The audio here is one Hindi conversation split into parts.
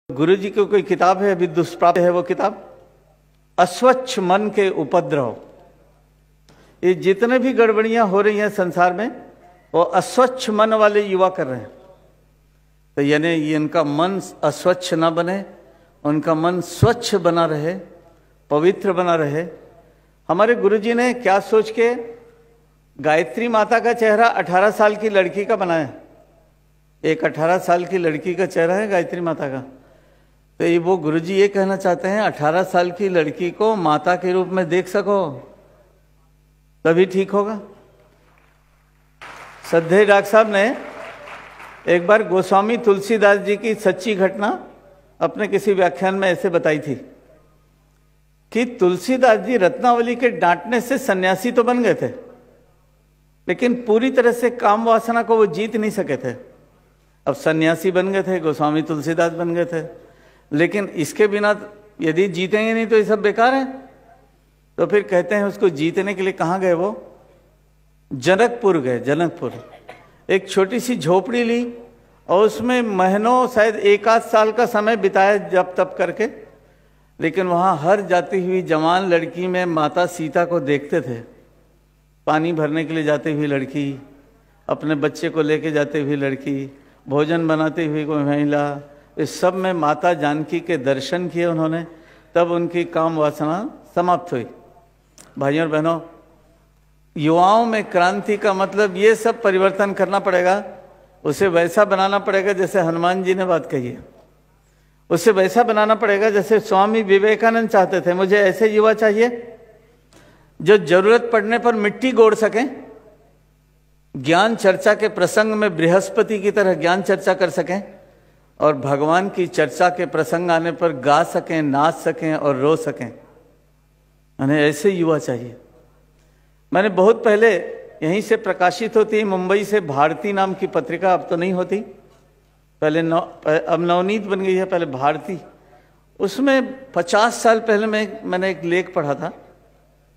गुरु जी की कोई किताब है, अभी दुष्प्राप्य है वो किताब, अस्वच्छ मन के उपद्रव। ये जितने भी गड़बड़ियां हो रही हैं संसार में, वो अस्वच्छ मन वाले युवा कर रहे हैं। तो यानी इनका मन अस्वच्छ ना बने, उनका मन स्वच्छ बना रहे, पवित्र बना रहे। हमारे गुरुजी ने क्या सोच के गायत्री माता का चेहरा 18 साल की लड़की का बनाया। एक 18 साल की लड़की का चेहरा है गायत्री माता का। तो ये वो गुरुजी ये कहना चाहते हैं 18 साल की लड़की को माता के रूप में देख सको तभी ठीक होगा। श्रद्धेय डॉक्टर साहब ने एक बार गोस्वामी तुलसीदास जी की सच्ची घटना अपने किसी व्याख्यान में ऐसे बताई थी कि तुलसीदास जी रत्नावली के डांटने से सन्यासी तो बन गए थे, लेकिन पूरी तरह से काम वासना को वो जीत नहीं सके थे। अब सन्यासी बन गए थे, गोस्वामी तुलसीदास बन गए थे, लेकिन इसके बिना यदि जीतेंगे नहीं तो ये सब बेकार है। तो फिर कहते हैं उसको जीतने के लिए कहाँ गए वो? जनकपुर गए। जनकपुर एक छोटी सी झोपड़ी ली और उसमें महीनों, शायद 1 आध साल का समय बिताया जप तप करके। लेकिन वहाँ हर जाती हुई जवान लड़की में माता सीता को देखते थे। पानी भरने के लिए जाती हुई लड़की, अपने बच्चे को लेके जाती हुई लड़की, भोजन बनाती हुई कोई महिला, इस सब में माता जानकी के दर्शन किए उन्होंने। तब उनकी काम वासना समाप्त हुई। भाइयों और बहनों, युवाओं में क्रांति का मतलब ये सब परिवर्तन करना पड़ेगा। उसे वैसा बनाना पड़ेगा जैसे हनुमान जी ने बात कही है। उसे वैसा बनाना पड़ेगा जैसे स्वामी विवेकानंद चाहते थे। मुझे ऐसे युवा चाहिए जो जरूरत पड़ने पर मिट्टी गोड़ सकें, ज्ञान चर्चा के प्रसंग में बृहस्पति की तरह ज्ञान चर्चा कर सकें, और भगवान की चर्चा के प्रसंग आने पर गा सकें, नाच सकें और रो सकें। उन्हें ऐसे युवा चाहिए। मैंने बहुत पहले यहीं से प्रकाशित होती मुंबई से भारती नाम की पत्रिका, अब तो नहीं होती, पहले अब नवनीत बन गई है, पहले भारती। उसमें 50 साल पहले मैंने एक लेख पढ़ा था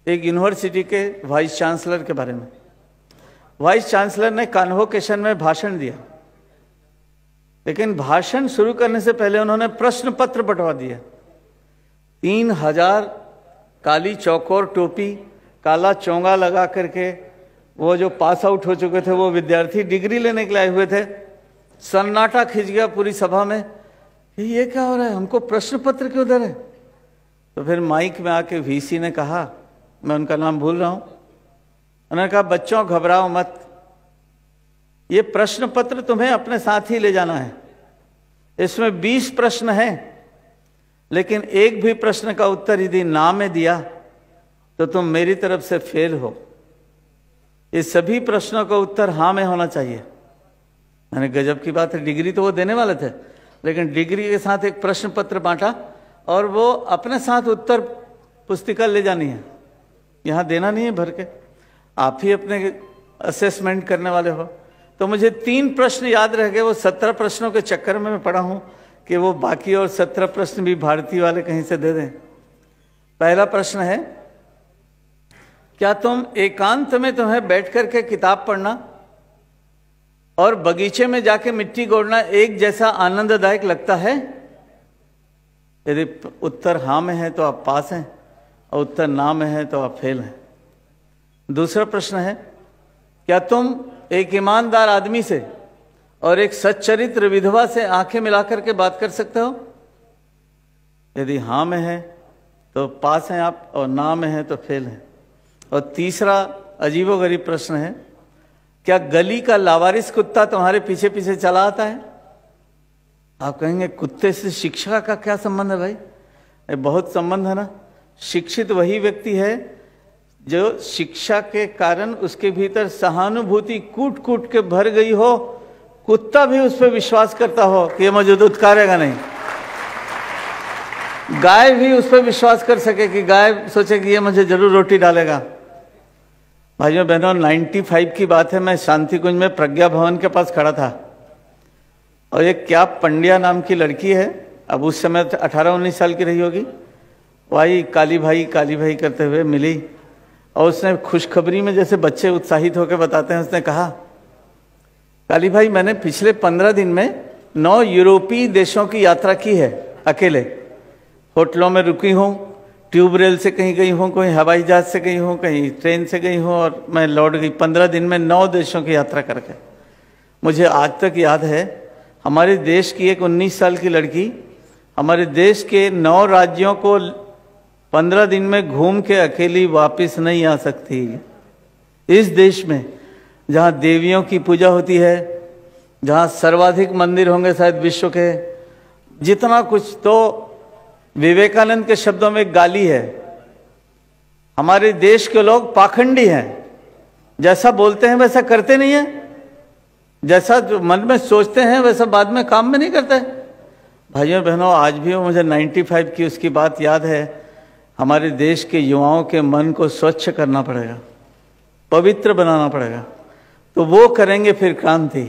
एक यूनिवर्सिटी के वाइस चांसलर के बारे में। वाइस चांसलर ने कॉन्वोकेशन में भाषण दिया, लेकिन भाषण शुरू करने से पहले उन्होंने प्रश्न पत्र बंटवा दिया। 3000 काली चौकोर टोपी, काला चोंगा लगा करके वो जो पास आउट हो चुके थे वो विद्यार्थी डिग्री लेने के लिए आए हुए थे। सन्नाटा खिंच गया पूरी सभा में, ये क्या हो रहा है, हमको प्रश्न पत्र क्यों दे रहे? तो फिर माइक में आके वीसी ने कहा, मैं उनका नाम भूल रहा हूं, उन्होंने कहा बच्चों घबराओ मत, ये प्रश्न पत्र तुम्हें अपने साथ ही ले जाना है। इसमें 20 प्रश्न हैं, लेकिन एक भी प्रश्न का उत्तर यदि ना में दिया तो तुम मेरी तरफ से फेल हो। ये सभी प्रश्नों का उत्तर हाँ में होना चाहिए। मैंने गजब की बात है, डिग्री तो वो देने वाले थे, लेकिन डिग्री के साथ एक प्रश्न पत्र बांटा और वो अपने साथ उत्तर पुस्तिका ले जानी है, यहाँ देना नहीं है भर के, आप ही अपने असेसमेंट करने वाले हो। तो मुझे 3 प्रश्न याद रह गए। वो 17 प्रश्नों के चक्कर में मैं पढ़ा हूँ कि वो बाकी और 17 प्रश्न भी भारतीय वाले कहीं से दे दें। पहला प्रश्न है, क्या तुम एकांत में तुम्हें बैठ करके किताब पढ़ना और बगीचे में जाके मिट्टी गोड़ना एक जैसा आनंददायक लगता है? यदि उत्तर हाँ में है तो आप पास हैं, और उत्तर ना में है तो आप फेल हैं। दूसरा प्रश्न है, क्या तुम एक ईमानदार आदमी से और एक सच्चरित्र विधवा से आंखें मिलाकर के बात कर सकते हो? यदि हाँ में है तो पास हैं आप, और ना में है तो फेल हैं। और तीसरा अजीबोगरीब प्रश्न है, क्या गली का लावारिस कुत्ता तुम्हारे पीछे पीछे चला आता है? आप कहेंगे कुत्ते से शिक्षा का क्या संबंध है? भाई बहुत संबंध है ना। शिक्षित वही व्यक्ति है जो शिक्षा के कारण उसके भीतर सहानुभूति कूट कूट के भर गई हो, कुत्ता भी उस पर विश्वास करता हो कि ये मुझे दूध कारेगा नहीं। गाय भी उस पर विश्वास कर सके कि गाय सोचे कि ये मुझे जरूर रोटी डालेगा। भाइयों बहनों, 95 की बात है, मैं शांति कुंज में प्रज्ञा भवन के पास खड़ा था और एक क्या पंड्या नाम की लड़की है, अब उस समय 18-19 साल की रही होगी, वही काली भाई करते हुए मिली और उसने खुशखबरी में जैसे बच्चे उत्साहित होकर बताते हैं, उसने कहा, काली भाई मैंने पिछले 15 दिन में 9 यूरोपीय देशों की यात्रा की है अकेले। होटलों में रुकी हूँ, ट्यूब रेल से कहीं गई हूँ, कोई हवाई जहाज से गई हूँ, कहीं ट्रेन से गई हूँ, और मैं लौट गई 15 दिन में 9 देशों की यात्रा करके। मुझे आज तक याद है, हमारे देश की एक 19 साल की लड़की हमारे देश के 9 राज्यों को 15 दिन में घूम के अकेली वापस नहीं आ सकती। इस देश में जहाँ देवियों की पूजा होती है, जहाँ सर्वाधिक मंदिर होंगे शायद विश्व के, जितना कुछ, तो विवेकानंद के शब्दों में एक गाली है, हमारे देश के लोग पाखंडी हैं, जैसा बोलते हैं वैसा करते नहीं हैं, जैसा जो मन में सोचते हैं वैसा बाद में काम में नहीं करते। भाइयों बहनों, आज भी मुझे 95 की उसकी बात याद है। हमारे देश के युवाओं के मन को स्वच्छ करना पड़ेगा, पवित्र बनाना पड़ेगा, तो वो करेंगे फिर क्रांति।